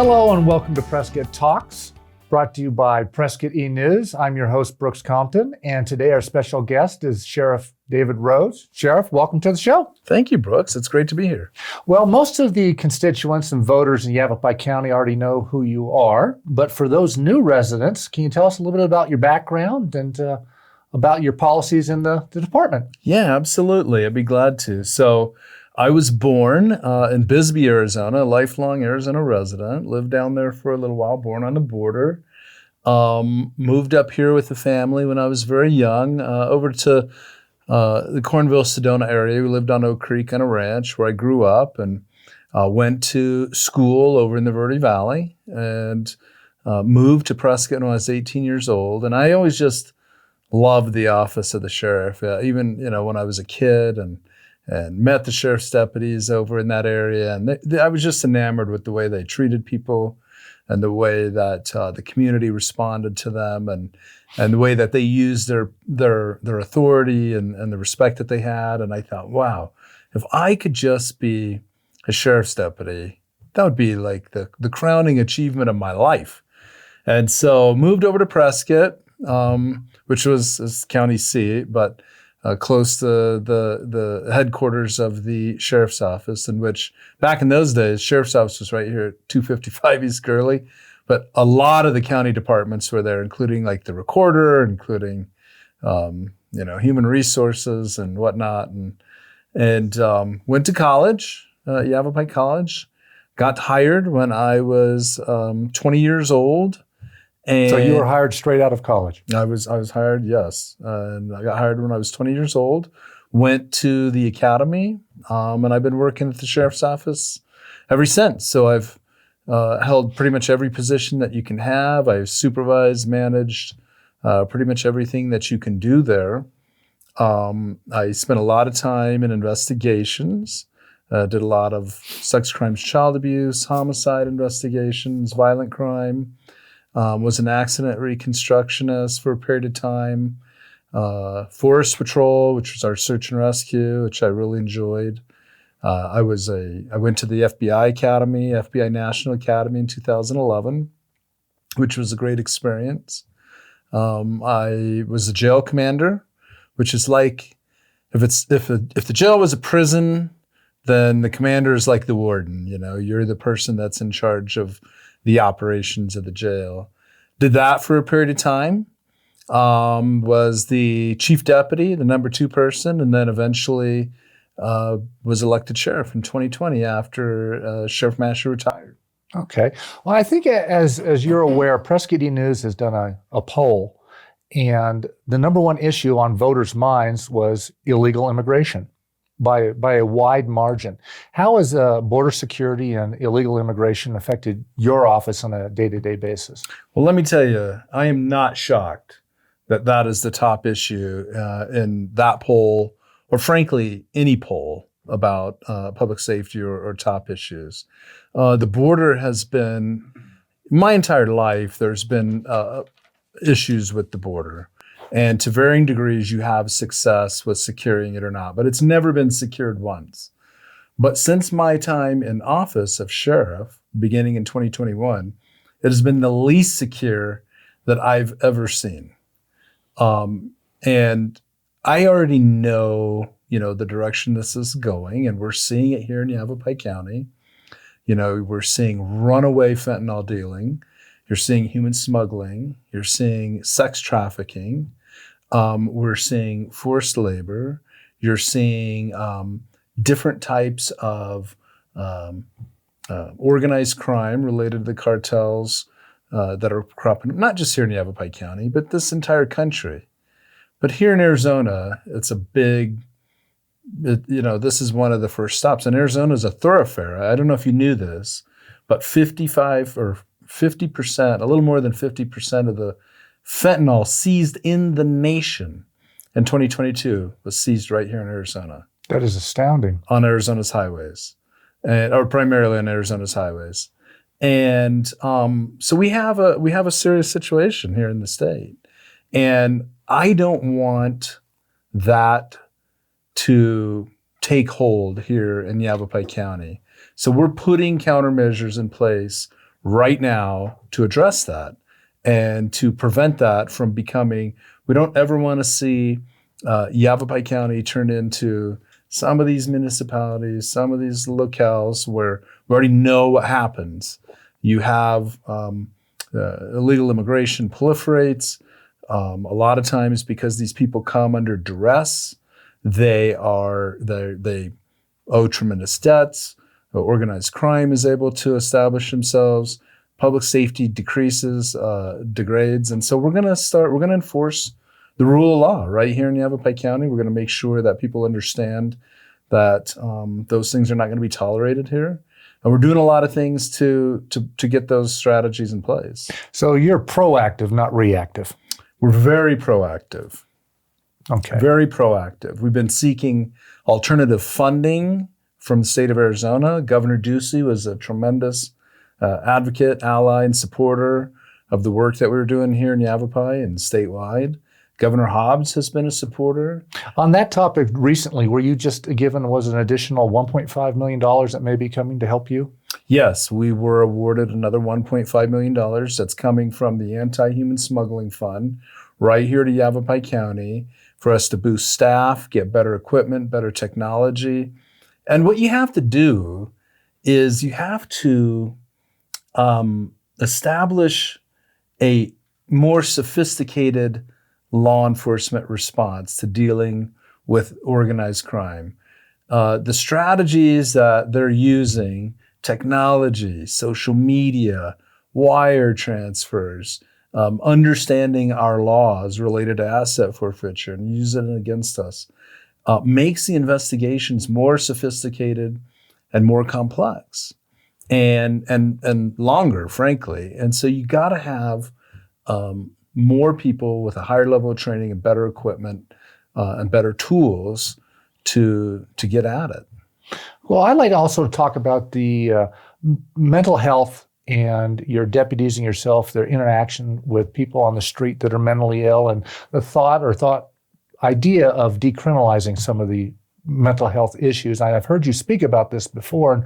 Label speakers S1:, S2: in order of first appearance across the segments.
S1: Hello and welcome to Prescott Talks, brought to you by Prescott E-News. I'm your host, Brooks Compton, and today our special guest is Sheriff David Rhodes. Sheriff, welcome to the show.
S2: Thank you, Brooks. It's great to be here.
S1: Well, most of the constituents and voters in Yavapai County already know who you are, but for those new residents, can you tell us a little bit about your background and about your policies in the department?
S2: Yeah, absolutely. I'd be glad to. So I was born in Bisbee, Arizona, a lifelong Arizona resident, lived down there for a little while, born on the border. Moved up here with the family when I was very young, over to the Cornville-Sedona area. We lived on Oak Creek on a ranch where I grew up, and went to school over in the Verde Valley, and moved to Prescott when I was 18 years old. And I always just loved the office of the sheriff, even when I was a kid, and met the sheriff's deputies over in that area. And I was just enamored with the way they treated people and the way that the community responded to them, and the way that they used their authority and the respect that they had. And I thought, wow, if I could just be a sheriff's deputy, that would be like the crowning achievement of my life. And so moved over to Prescott, which was his county seat, but close to the headquarters of the sheriff's office, in which back in those days, sheriff's office was right here at 255 East Gurley, but a lot of the county departments were there, including like the recorder, including human resources and whatnot, and went to college, Yavapai College, got hired when I was 20 years old. And
S1: so you were hired straight out of college?
S2: I was hired, yes. And I got hired when I was 20 years old, went to the academy, and I've been working at the sheriff's office ever since. So I've held pretty much every position that you can have. I've supervised, managed pretty much everything that you can do there. I spent a lot of time in investigations, did a lot of sex crimes, child abuse, homicide investigations, violent crime. Was an accident reconstructionist for a period of time. Forest Patrol, which was our search and rescue, which I really enjoyed. I went to the FBI Academy, FBI National Academy in 2011, which was a great experience. I was a jail commander, which is like if the jail was a prison, then the commander is like the warden. You're the person that's in charge of the operations of the jail. Did that for a period of time. Was the chief deputy, the number 2 person, and then eventually was elected sheriff in 2020 after Sheriff Masher retired.
S1: Okay. Well, I think as you're aware, Prescott E-News has done a poll, and the number one issue on voters' minds was illegal immigration by a wide margin. How has border security and illegal immigration affected your office on a day-to-day basis?
S2: Well, let me tell you, I am not shocked that is the top issue in that poll, or frankly, any poll about public safety or top issues. The border has been, my entire life, there's been issues with the border. And to varying degrees, you have success with securing it or not, but it's never been secured once. But since my time in office of sheriff, beginning in 2021, it has been the least secure that I've ever seen. And I already know, the direction this is going, and we're seeing it here in Yavapai County. We're seeing runaway fentanyl dealing. You're seeing human smuggling. You're seeing sex trafficking. We're seeing forced labor. You're seeing different types of organized crime related to the cartels that are cropping up, not just here in Yavapai County, but this entire country. But here in Arizona, it's a big, this is one of the first stops. And Arizona is a thoroughfare. I don't know if you knew this, but 55 or 50%, a little more than 50% of the fentanyl seized in the nation in 2022 was seized right here in Arizona.
S1: That is astounding.
S2: On Arizona's highways, or primarily on Arizona's highways. And so we have a serious situation here in the state. And I don't want that to take hold here in Yavapai County. So we're putting countermeasures in place right now to address that and to prevent that from becoming, we don't ever want to see Yavapai County turn into some of these municipalities, some of these locales where we already know what happens. You have illegal immigration proliferates. A lot of times because these people come under duress, they owe tremendous debts. Organized crime is able to establish themselves. Public safety degrades. And so we're going to enforce the rule of law right here in Yavapai County. We're going to make sure that people understand that those things are not going to be tolerated here. And we're doing a lot of things to get those strategies in place.
S1: So you're proactive, not reactive.
S2: We're very proactive.
S1: Okay.
S2: Very proactive. We've been seeking alternative funding from the state of Arizona. Governor Ducey was a tremendous advocate, ally, and supporter of the work that we were doing here in Yavapai and statewide. Governor Hobbs has been a supporter.
S1: On that topic recently, were you just given was an additional $1.5 million that may be coming to help you?
S2: Yes, we were awarded another $1.5 million that's coming from the Anti-Human Smuggling Fund right here to Yavapai County for us to boost staff, get better equipment, better technology. And what you have to do is you have to establish a more sophisticated law enforcement response to dealing with organized crime. The strategies that they're using, technology, social media, wire transfers, understanding our laws related to asset forfeiture and using it against us, makes the investigations more sophisticated and more complex and longer, frankly. And so you got to have more people with a higher level of training and better equipment and better tools to get at it.
S1: Well, I'd like to also talk about the mental health and your deputies and yourself, their interaction with people on the street that are mentally ill, and the thought idea of decriminalizing some of the mental health issues. I've heard you speak about this before. And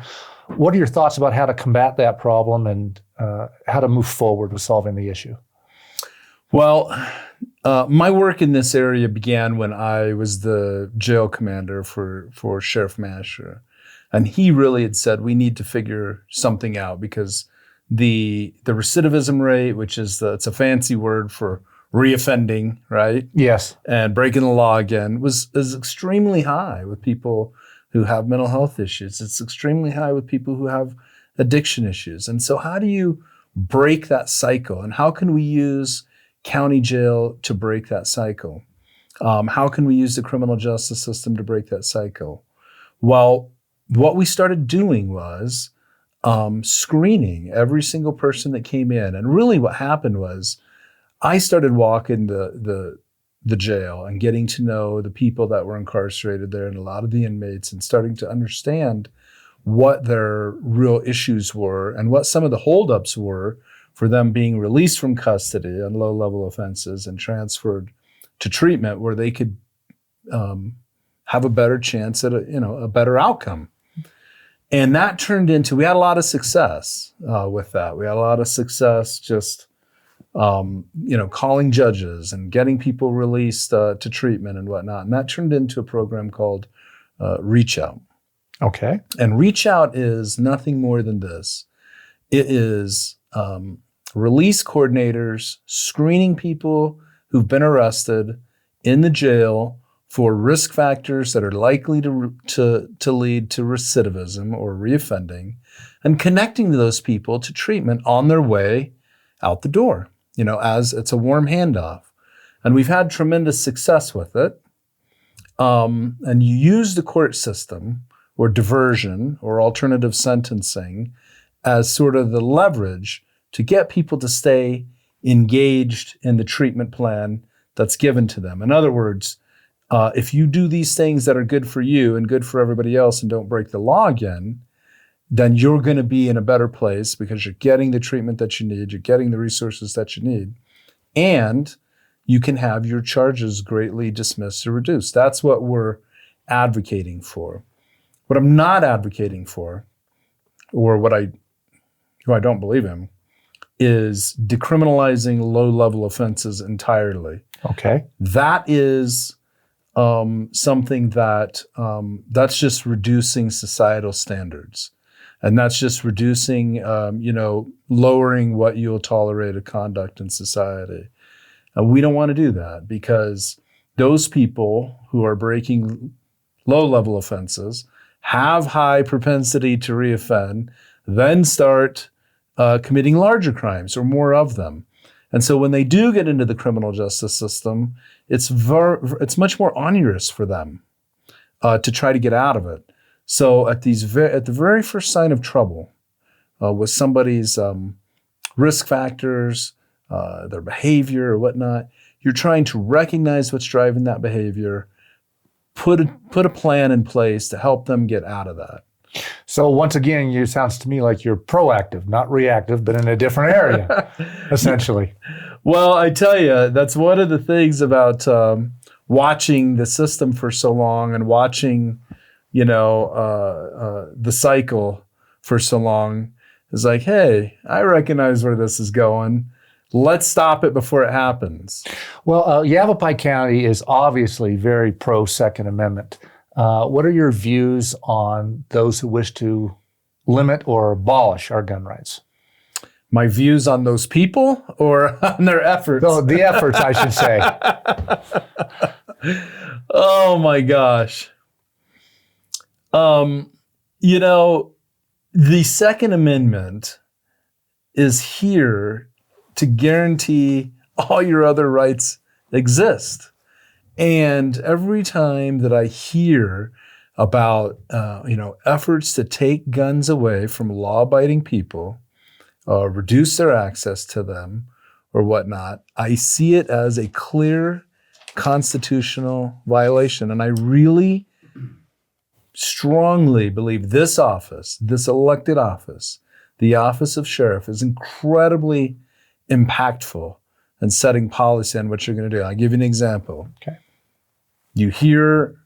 S1: what are your thoughts about how to combat that problem and how to move forward with solving the issue?
S2: Well, my work in this area began when I was the jail commander for Sheriff Masher. And he really had said, we need to figure something out because the recidivism rate, which is it's a fancy word for reoffending, right?
S1: Yes.
S2: And breaking the law again is extremely high with people who have mental health issues. It's extremely high with people who have addiction issues. And so how do you break that cycle? And how can we use county jail to break that cycle? How can we use the criminal justice system to break that cycle? Well, what we started doing was screening every single person that came in. And really what happened was I started walking the jail and getting to know the people that were incarcerated there and a lot of the inmates and starting to understand what their real issues were and what some of the holdups were for them being released from custody on low-level offenses and transferred to treatment where they could have a better chance at a better outcome. And that turned into, we had a lot of success with that. We had a lot of success just calling judges and getting people released to treatment and whatnot. And that turned into a program called Reach Out.
S1: Okay.
S2: And Reach Out is nothing more than this. It is release coordinators screening people who've been arrested in the jail for risk factors that are likely to lead to recidivism or reoffending and connecting those people to treatment on their way out the door, as it's a warm handoff. And we've had tremendous success with it. And you use the court system or diversion or alternative sentencing as sort of the leverage to get people to stay engaged in the treatment plan that's given to them. In other words, if you do these things that are good for you and good for everybody else and don't break the law again, then you're going to be in a better place because you're getting the treatment that you need, you're getting the resources that you need, and you can have your charges greatly dismissed or reduced. That's what we're advocating for. What I'm not advocating for, or what I who I don't believe in, is decriminalizing low-level offenses entirely.
S1: Okay.
S2: That is something that that's just reducing societal standards. And that's just reducing, lowering what you'll tolerate of conduct in society. And we don't want to do that, because those people who are breaking low-level offenses have high propensity to reoffend, then start committing larger crimes or more of them. And so when they do get into the criminal justice system, it's much more onerous for them to try to get out of it. So at the very first sign of trouble with somebody's risk factors, their behavior or whatnot, you're trying to recognize what's driving that behavior, put a plan in place to help them get out of that.
S1: So once again, it sounds to me like you're proactive, not reactive, but in a different area, essentially.
S2: Well, I tell you, that's one of the things about watching the system for so long and watching, the cycle for so long. Is like, hey, I recognize where this is going. Let's stop it before it happens.
S1: Well, Yavapai County is obviously very pro Second Amendment. What are your views on those who wish to limit or abolish our gun rights?
S2: My views on those people or on their efforts?
S1: No, the efforts, I should say.
S2: Oh my gosh. The Second Amendment is here to guarantee all your other rights exist. And every time that I hear about, efforts to take guns away from law-abiding people, reduce their access to them or whatnot, I see it as a clear constitutional violation. And I really strongly believe this office, this elected office, the office of sheriff, is incredibly impactful in setting policy on what you're going to do. I'll give you an example.
S1: Okay.
S2: You hear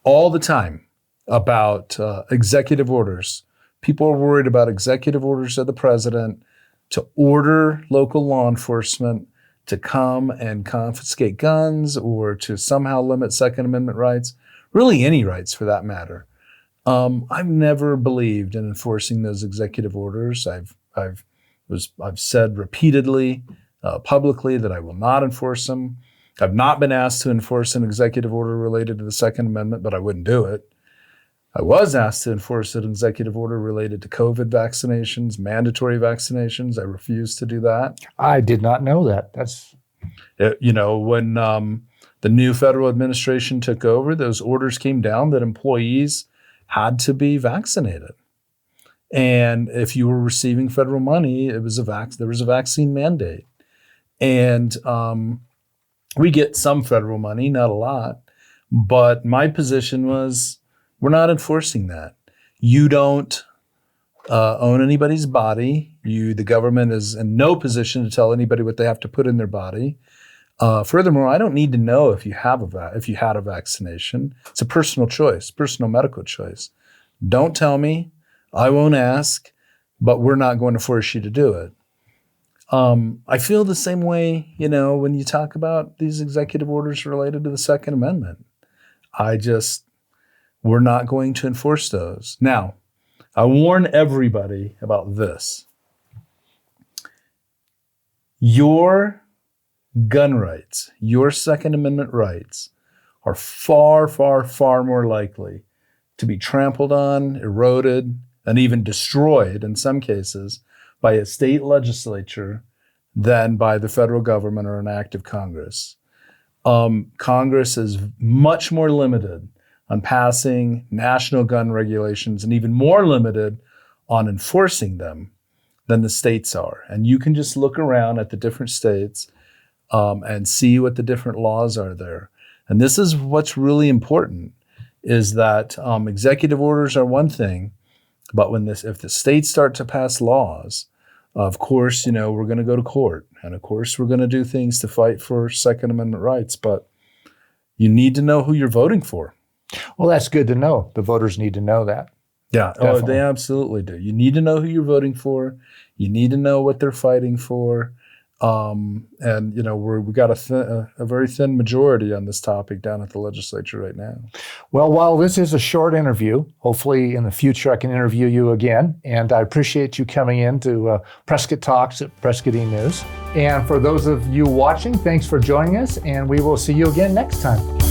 S2: all the time about executive orders. People are worried about executive orders of the president to order local law enforcement to come and confiscate guns or to somehow limit Second Amendment rights, really any rights for that matter. I've never believed in enforcing those executive orders. I've said repeatedly, publicly, that I will not enforce them. I've not been asked to enforce an executive order related to the Second Amendment, but I wouldn't do it. I was asked to enforce an executive order related to COVID vaccinations, mandatory vaccinations. I refused to do that.
S1: I did not know that.
S2: When the new federal administration took over, those orders came down that employees had to be vaccinated. And if you were receiving federal money, there was a vaccine mandate. And we get some federal money, not a lot. But my position was, we're not enforcing that. You don't own anybody's body. The government is in no position to tell anybody what they have to put in their body. Furthermore, I don't need to know if you had a vaccination. It's a personal choice, personal medical choice. Don't tell me. I won't ask, but we're not going to force you to do it. I feel the same way, when you talk about these executive orders related to the Second Amendment. We're not going to enforce those. Now, I warn everybody about this. Your gun rights, your Second Amendment rights, are far, far, far more likely to be trampled on, eroded, and even destroyed in some cases by a state legislature than by the federal government or an act of Congress. Congress is much more limited on passing national gun regulations and even more limited on enforcing them than the states are. And you can just look around at the different states and see what the different laws are there. And this is what's really important, is that executive orders are one thing, but if the states start to pass laws, of course, we're going to go to court. And of course, we're going to do things to fight for Second Amendment rights, but you need to know who you're voting for.
S1: Well, that's good to know. The voters need to know that.
S2: Yeah,
S1: Definitely.
S2: they absolutely do. You need to know who you're voting for. You need to know what they're fighting for. And we got a very thin majority on this topic down at the legislature right now.
S1: Well, while this is a short interview, hopefully in the future I can interview you again. And I appreciate you coming in to Prescott Talks at Prescott News. And for those of you watching, thanks for joining us, and we will see you again next time.